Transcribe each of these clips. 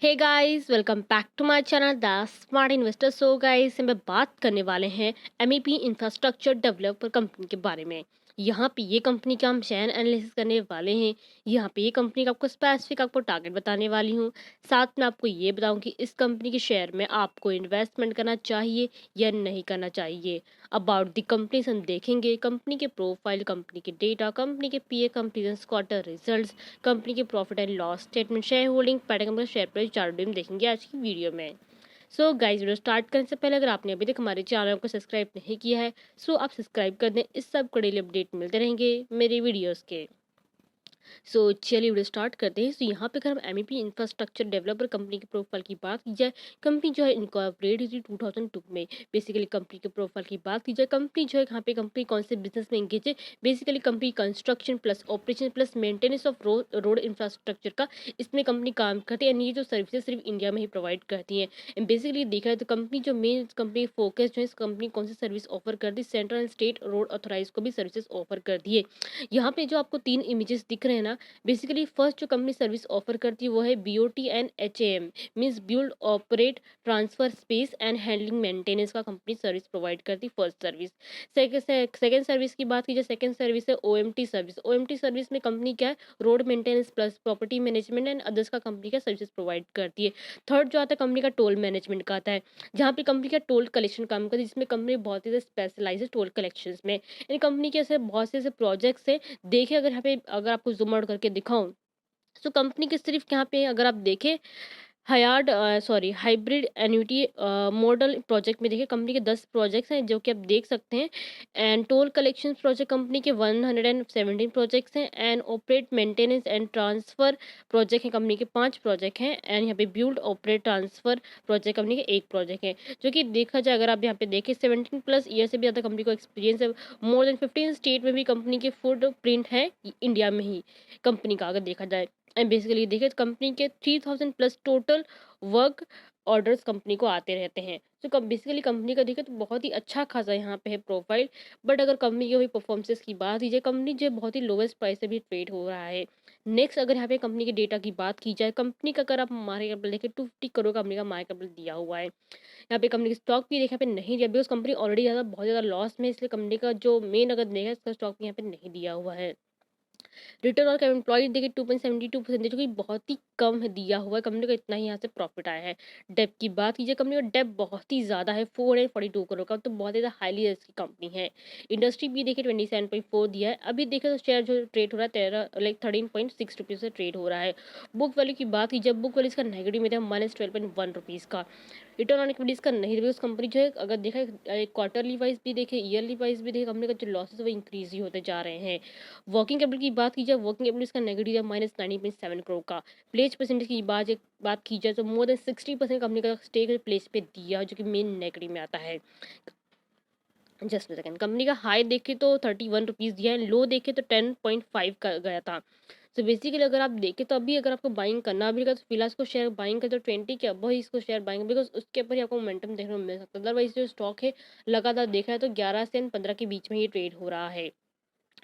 Hey guys, welcome back to my channel the smart investor. So guys, हम बात करने वाले हैं एमईपी इंफ्रास्ट्रक्चर डेवलपर कंपनी के बारे में। यहाँ पे ये कंपनी का हम शेयर एनालिसिस करने वाले हैं। यहाँ पे ये कंपनी का आपको स्पेसिफिक आपको टारगेट बताने वाली हूँ। साथ में आपको ये बताऊँ कि इस कंपनी के शेयर में आपको इन्वेस्टमेंट करना चाहिए या नहीं करना चाहिए। अबाउट द कंपनी हम देखेंगे कंपनी के प्रोफाइल, कंपनी के डेटा, कंपनी के पीए, कंपनी क्वार्टर रिजल्ट, कंपनी के profit and loss statement, share holding pattern, company share price chart हम देखेंगे आज की वीडियो में। सो गाइस, वीडियो स्टार्ट करने से पहले अगर आपने अभी तक हमारे चैनल को सब्सक्राइब नहीं किया है सो आप सब्सक्राइब कर दें। इस सब डेली अपडेट मिलते रहेंगे मेरे वीडियोस के। चलिए वीडियो स्टार्ट करते हैं। यहाँ पे अगर हम एमईपी इंफ्रास्ट्रक्चर डेवलपर कंपनी के प्रोफाइल की बात की जाए, कंपनी जो है इनकॉर्पोरेट हुई थी 2002 में। बेसिकली कंपनी के प्रोफाइल की बात की जाए, कंपनी जो है यहाँ पे कंपनी कौन से बिजनेस में एंगेज है। Basically company construction plus operation plus maintenance of road infrastructure का इसमें कंपनी काम करती है। एंड ये जो सर्विसेज सिर्फ इंडिया में ही प्रोवाइड करती है। एंड बेसिकली देखा जाए तो कंपनी जो मेन कंपनी फोकस जो है, इस कंपनी कौन सी सर्विस ऑफर करती है, central and state road authorise को भी सर्विसेज ऑफर करती है। यहाँ पे जो आपको तीन इमेजेस दिख रहे हैं ना, बेसिकली फर्स्ट जो कंपनी सर्विस ऑफर करती है वो है BOT and HAM, means build operate transfer space and handling maintenance का कंपनी सर्विस प्रोवाइड करती है। First service. सेकंड सर्विस की बात की जाए, सेकंड सर्विस है ओएमटी सर्विस। ओएमटी सर्विस में कंपनी क्या है, road maintenance plus property management and others का कंपनी का सर्विसेज प्रोवाइड करती है। थर्ड जो आता है कंपनी का टोल मैनेजमेंट का आता है, जहाँ पे कंपनी का टोल कलेक्शन काम करती है, जिसमें कंपनी बहुत ही स्पेशलाइज है टोल कलेक्शन में। यानी कंपनी के ऐसे बहुत से ऐसे प्रोजेक्ट्स है। देखिए अगर यहाँ पे अगर आपको जूम आउट करके दिखाऊं तो कंपनी के सिर्फ यहाँ पे अगर आप देखें हाइब्रिड एन्युटी मॉडल प्रोजेक्ट में देखिए कंपनी के 10 प्रोजेक्ट्स हैं जो कि आप देख सकते हैं। And told collection project company के 117 प्रोजेक्ट्स हैं। And operate maintenance and transfer project है कंपनी के 5 प्रोजेक्ट हैं। एंड यहाँ पे build operate transfer project company के 1 प्रोजेक्ट है। जो कि देखा जाए अगर आप यहाँ पे देखें 17+ ईयर से भी ज़्यादा कंपनी को एक्सपीरियंस है। मोर देन 15 स्टेट में भी कंपनी के फुट प्रिंट है इंडिया में ही कंपनी का अगर देखा जाए। एंड बेसिकली देखिए कंपनी के 3000+ टोटल वर्क ऑर्डर्स कंपनी को आते रहते हैं। तो कब बेसिकली कंपनी का देखिए तो बहुत ही अच्छा खासा यहाँ पे है प्रोफाइल। बट अगर कंपनी की परफॉर्मेंस की बात की जाए, कंपनी जो है बहुत ही लोवेस्ट प्राइस से भी ट्रेड हो रहा है। नेक्स्ट अगर यहाँ पे कंपनी के डेटा की बात की जाए, कंपनी का अगर आप मार्केट कैपिटल देखें 250 करोड़ कंपनी का मार्केट कैपिटल दिया हुआ है। यहाँ पे कंपनी की स्टॉक भी देखा पे नहीं दिया, बिकॉज कंपनी ऑलरेडी ज़्यादा बहुत ज़्यादा लॉस में है, इसलिए कंपनी का जो मेन अगर देखा इसका स्टॉक यहाँ पे नहीं दिया हुआ है। रिटर्न ऑन एम्प्लॉय देखिए 2.72%, जो कि बहुत ही कम है दिया हुआ है। कंपनी को इतना ही यहाँ से प्रॉफिट आया है। डेप की बात कीजिए, कंपनी का डेप बहुत ही ज़्यादा है 442 करोड़ का, तो बहुत ज़्यादा हाईली रिस्क की कंपनी है। इंडस्ट्री भी देखिए 27.4 दिया है। अभी देखिए तो शेयर जो ट्रेड हो रहा है 13.6 रुपीज़ से ट्रेड हो रहा है। बुक वैल्यू की बात कीजिए, बुक वैल्यू इसका नेगेटिव में था -12.1 रुपीज़ का। रिटर्न ऑन इक्विटीज का नहीं, बिकॉज कंपनी जो है अगर देखा क्वार्टरली वाइज भी देखे, ईयरली वाइज भी देखे, कंपनी का जो लॉसेस वो इंक्रीज ही होते जा रहे हैं। वर्किंग कैपिटल की बात की जाए, वर्किंग कैपिटल इसका नेगेटिव है -19.7 करोड़ का। प्लेस परसेंटेज की बात की जाए तो मोर देन 60% कंपनी का स्टेक प्लेस पे दिया है, जो कि मेन नेगेटिव में आता है। जस्ट सेकंड, कंपनी का हाई देखे तो 31 रुपीज़ दिया है, लो देखे तो 10.5 का गया था। तो बेसिकली अगर आप देखें तो अभी अगर आपको बाइंग करना भी तो फिलहाल इसको शेयर बाइंग कर तो 20 के अब ही इसको शेयर बाइंग, बिकॉज उसके ऊपर ही आपको मोमेंटम देखने को मिल सकता है। अदरवाइज जो स्टॉक है लगातार देखा है तो 11 से 15 के बीच में ये ट्रेड हो रहा है।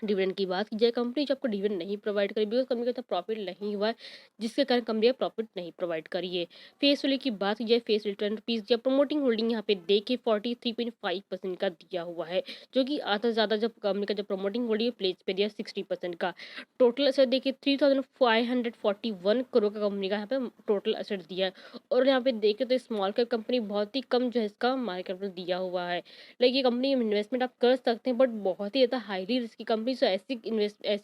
डिविडेंड की बात की जाए, कंपनी जो आपको डिविडेंड नहीं प्रोवाइड करी, बिकॉज कंपनी का इतना प्रॉफिट नहीं हुआ है, जिसके कारण कंपनी प्रॉफिट नहीं प्रोवाइड करी है। फेस वैल्यू की बात की जाए, फेस वैल्यू 10 रुपीज़ या प्रमोटिंग होल्डिंग यहाँ पे देखिए 43.5% का दिया हुआ है, जो कि आधा से ज़्यादा जब कंपनी का जब प्रमोटिंग होल्डिंग प्लेस पे दिया 60% का। टोटल असेट देखिए 3541 करोड़ का कंपनी का यहाँ पे टोटल असेट दिया है। और यहाँ पे देखे तो स्मॉल कैप कंपनी बहुत ही कम जो है इसका मार्केट कैपिटल दिया हुआ है। लाइक ये कंपनी में इन्वेस्टमेंट आप कर सकते हैं, बट बहुत ही ज़्यादा हाईली रिस्की कंपनी, सो ऐसी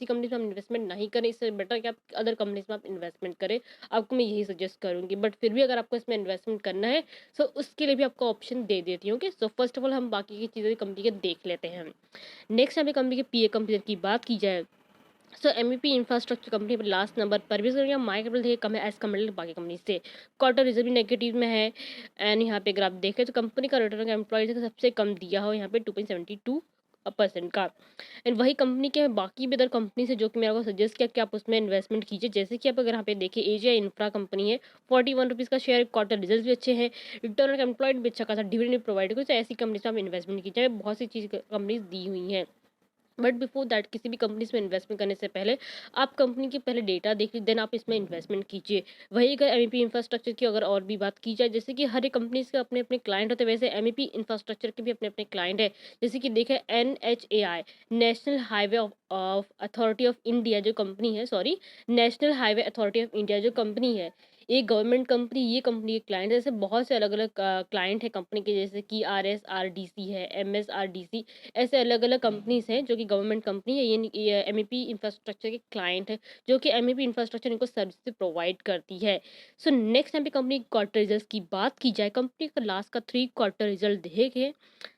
कंपनी में आप इन्वेस्टमेंट नहीं करें। इससे बेटर कि आप अदर कंपनीज में आप इन्वेस्टमेंट करें, आपको मैं यही सजेस्ट करूंगी। बट फिर भी अगर आपको इसमें इन्वेस्टमेंट करना है सो उसके लिए भी आपको ऑप्शन दे देती हूँ। Okay, so first of all हम बाकी की चीज़ें कंपनी के देख लेते हैं। नेक्स्ट हमें कंपनी के पीए कंपनी की बात की जाए, सो एमईपी इंफ्रास्ट्रक्चर कंपनी पर लास्ट नंबर पर भी मार्केट कैपिटल देखिए कम है एज कम्पेयर बाकी कंपनी से। क्वार्टर रिजल्ट भी नेगेटिव में है। एंड यहाँ पे अगर आप देखें तो कंपनी का रिटर्न एम्प्लॉयज का सबसे कम दिया हो यहाँ पे 2.72% का। एंड वही कंपनी के बाकी भी अदर कंपनी से जो कि मेरे को सजेस्ट किया कि आप उसमें इन्वेस्टमेंट कीजिए। जैसे कि आप अगर यहाँ पे देखिए एजिया इंफ्रा कंपनी है 41 रुपीज़ का शेयर, क्वार्टर रिजल्ट भी अच्छे हैं, रिटर्न एम्प्लॉयड भी अच्छा खासा, डिविडेंड भी प्रोवाइड करो, तो ऐसी कंपनी से आप इन्वेस्टमेंट कीजिए। बहुत सी चीज़ कंपनीज दी हुई हैं। बट बिफोर दैट किसी भी कंपनीज में इन्वेस्टमेंट करने से पहले आप कंपनी के पहले डेटा देखिए, देन आप इसमें इन्वेस्टमेंट कीजिए। वही अगर एमईपी इंफ्रास्ट्रक्चर की अगर और भी बात की जाए, जैसे कि हर एक कंपनीज के अपने अपने क्लाइंट होते हैं, वैसे एमईपी इंफ्रास्ट्रक्चर के भी अपने अपने क्लाइंट है। जैसे कि देखें NHAI, national highway of authority of India जो कंपनी है, sorry, national highway authority of India जो कंपनी है, ये गवर्नमेंट कंपनी, ये कंपनी के क्लाइंट जैसे बहुत से अलग अलग क्लाइंट है कंपनी के, जैसे कि RSRDC है, MSRDC, ऐसे अलग अलग कंपनीज हैं जो कि गवर्नमेंट कंपनी है। ये एमईपी इंफ्रास्ट्रक्चर के क्लाइंट है, जो कि एमईपी इंफ्रास्ट्रक्चर इनको सर्विस प्रोवाइड करती है। सो नेक्स्ट यहाँ पे कंपनी क्वार्टर रिजल्ट की बात की जाए, कंपनी का लास्ट का 3 क्वार्टर रिजल्ट देखे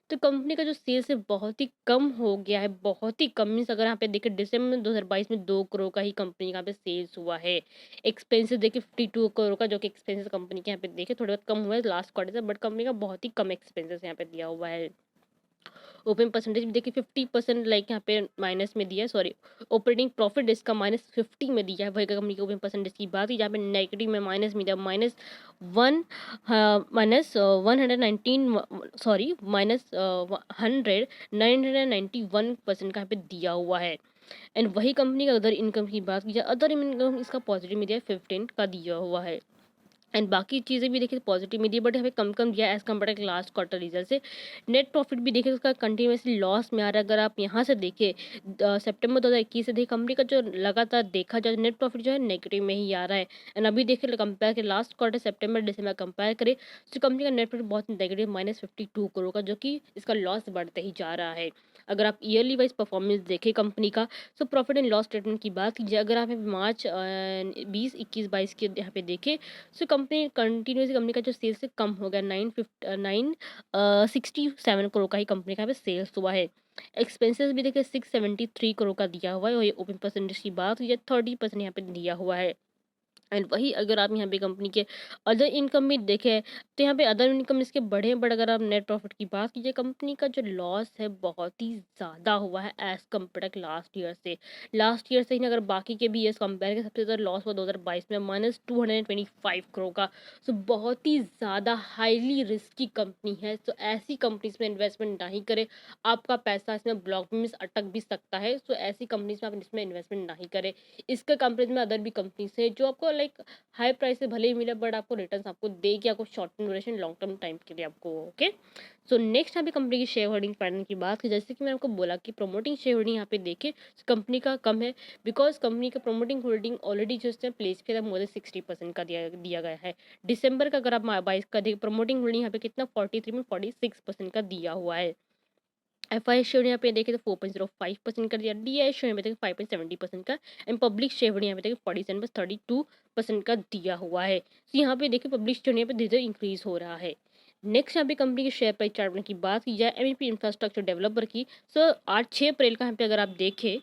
तो कंपनी का जो सेल्स है बहुत ही कम हो गया है, बहुत ही कम। मीन्स अगर यहाँ पे देखें दिसंबर 2022 में 2 करोड़ का ही कंपनी का यहाँ पे सेल्स हुआ है। एक्सपेंसेस देखिए 52 करोड़ का, जो कि एक्सपेंसेस कंपनी के यहाँ पे देखे थोड़े बहुत कम हुआ है लास्ट क्वार्टर से, बट कंपनी का बहुत ही कम एक्सपेंसेस यहाँ पे दिया हुआ है। ओपन परसेंटेज भी देखिए 50% लाइक यहाँ पे माइनस में दिया है, सॉरी, ऑपरेटिंग प्रॉफिट इसका -50 में दिया है। वही कंपनी के ओपन परसेंटेज की बात की जहाँ पे नेगेटिव में माइनस में दिया -1 -119, सॉरी -991% का यहाँ पे दिया हुआ है। एंड वही कंपनी का अदर इनकम की बात की जाए, अदर इनकम इसका पॉजिटिव में दिया है, 15 का दिया हुआ है। एंड बाकी चीज़ें भी देखिए पॉजिटिव में दी, बट हमें कम कम दिया as compared to last quarter result से। नेट प्रॉफिट भी देखिए उसका कंटिन्यूसली लॉस में आ रहा है। अगर आप यहाँ से देखिए सितंबर 2021 से देखिए कंपनी का जो लगातार देखा जाए नेट प्रॉफिट जो है नेगेटिव में ही आ रहा है। एंड अभी देखिए कंपेयर के लास्ट क्वार्टर सितंबर दिसंबर कंपेयर करें तो कंपनी का नेट प्रॉफिट बहुत नेगेटिव -52 करोड़ का, जो कि इसका लॉस बढ़ते ही जा रहा है। अगर आप ईयरली वाइज परफॉर्मेंस देखें कंपनी का, तो प्रॉफिट एंड लॉस स्टेटमेंट की बात कीजिए, अगर आप मार्च 20 21 22 के यहाँ पे देखें, सो कंपनी कंटिन्यूसली कंपनी का जो सेल्स है कम हो गया, 967 करोड़ का ही कंपनी का यहाँ पे सेल्स हुआ है। एक्सपेंसेस भी देखिए 673 करोड़ का दिया हुआ है, और ये ओपन परसेंटेज की बात हुई है 30% यहाँ पे दिया हुआ है। एंड वही अगर आप यहाँ पे कंपनी के अदर इनकम भी देखें तो यहाँ पे अदर इनकम इसके बढ़े हैं, बट अगर आप नेट प्रॉफिट की बात कीजिए कंपनी का जो लॉस है बहुत ही ज़्यादा हुआ है एज कम्पेयर लास्ट ईयर से। लास्ट ईयर से ही नहीं, अगर बाकी के भी ईयर्स कंपेयर करें सबसे ज़्यादा लॉस हुआ 2022 में -225 करोड़ का। सो बहुत ही ज़्यादा हाईली रिस्की कंपनी है। सो ऐसी कंपनीज में इन्वेस्टमेंट नहीं करें, आपका पैसा इसमें ब्लॉक में अटक भी सकता है। सो ऐसी कंपनीज में आप इसमें इन्वेस्टमेंट नहीं करें। इसके कंपेरिजन में अदर भी कंपनीज है जो आपको लाइक हाई प्राइस से भले ही मिले, बट आपको रिटर्न आपको देगी, आपको short term duration long term time के लिए आपको। ओके, सो नेक्स्ट यहाँ पे कंपनी की शेयर होल्डिंग पैटर्न की बात की, जैसे कि मैंने आपको बोला कि प्रमोटिंग शेयर होल्डिंग यहाँ पे देखे कंपनी का कम है, बिकॉज कंपनी का प्रमोटिंग होल्डिंग ऑलरेडी जो है प्लेस पे मोर देन 60% का दिया गया है। दिसंबर का अगर आप 22 का देखिए प्रमोटिंग होल्डिंग यहाँ पे कितना 43 में 46% का दिया हुआ है। FI शेयर यहाँ पे देखें तो 4.05% कर दिया, DI शेयर में देखें 5.70% का, एंड पब्लिक शेयर यहाँ पे देखें 47.32% का दिया हुआ है। तो यहाँ पे देखिए पब्लिक शेयर यहाँ पे धीरे धीरे इंक्रीज हो रहा है। नेक्स्ट यहाँ पे कंपनी के शेयर प्राइस चार्ट की बात की जाए एमईपी इंफ्रास्ट्रक्चर डेवलपर की, सो 6 अप्रैल का यहाँ पे अगर आप देखें,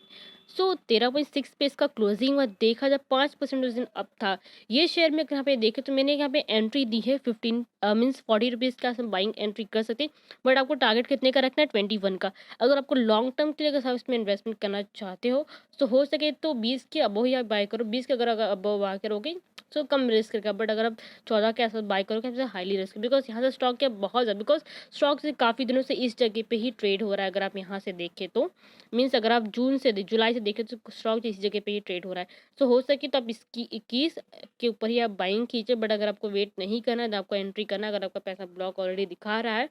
सो 13.6 पे इसका क्लोजिंग हुआ, देखा जाए 5% उस दिन अप था। ये शेयर में यहाँ पे देखे तो मैंने यहाँ पे एंट्री दी है 15 मीन्स 40 रुपीज़ का हम बाइंग एंट्री कर सकते हैं, बट आपको टारगेट कितने का रखना है 21 का। अगर आपको लॉन्ग टर्म के लिए अगर आप इसमें इन्वेस्टमेंट करना चाहते हो सके तो 20 के अबव ही आप बाय करो। 20 के अगर अबव बाय करोगे तो कम रिस्क रहेगा, बट अगर आप 14 के आसपास बाय करोगे तो हाईली रिस्क, बिकॉज यहाँ से स्टॉक क्या बहुत ज़्यादा, बिकॉज स्टॉक से काफ़ी दिनों से इस जगह पे ही ट्रेड हो रहा है। अगर आप यहाँ से देखें तो मीन्स अगर आप जुलाई से देखें तो स्टॉक इस जगह पे ही ट्रेड हो रहा है। सो हो सके तो आप इसकी 21 के ऊपर ही आप बाइंग कीजिए, बट अगर आपको वेट नहीं करना है तो आपको एंट्री करना है, अगर आपका पैसा ब्लॉक ऑलरेडी दिखा रहा है,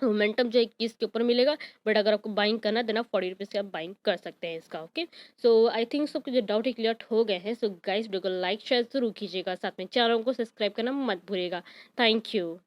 मोमेंटम जो 21 के ऊपर मिलेगा, बट अगर आपको बाइंग करना है देन आप 40 रुपीज़ से आप बाइंग कर सकते हैं इसका। ओके, सो आई थिंक सबके जो डाउट क्लियर हो गए हैं। सो गाइस वीडियो को लाइक शेयर जरूर कीजिएगा, साथ में चैनल को सब्सक्राइब करना मत भूलिएगा। Thank you.